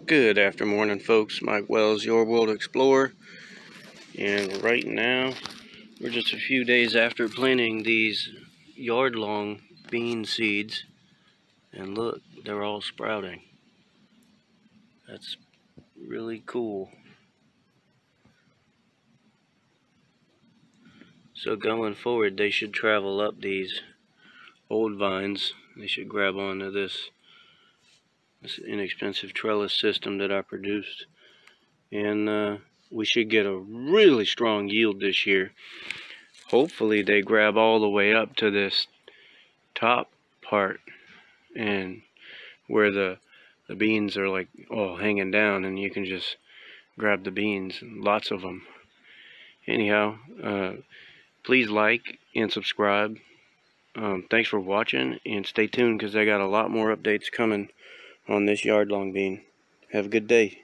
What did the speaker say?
Good afternoon, folks. Mike Wells, your World Explorer, and right now we're just a few days after planting these yard-long bean seeds, and look, they're all sprouting. That's really cool. So going forward, they should travel up these old vines. They should grab onto this inexpensive trellis system that I produced, and we should get a really strong yield this year. Hopefully they grab all the way up to this top part, and where the beans are like all hanging down, and you can just grab the beans, lots of them. Anyhow, please like and subscribe. Thanks for watching, and stay tuned because I got a lot more updates coming on this yard long bean. Have a good day.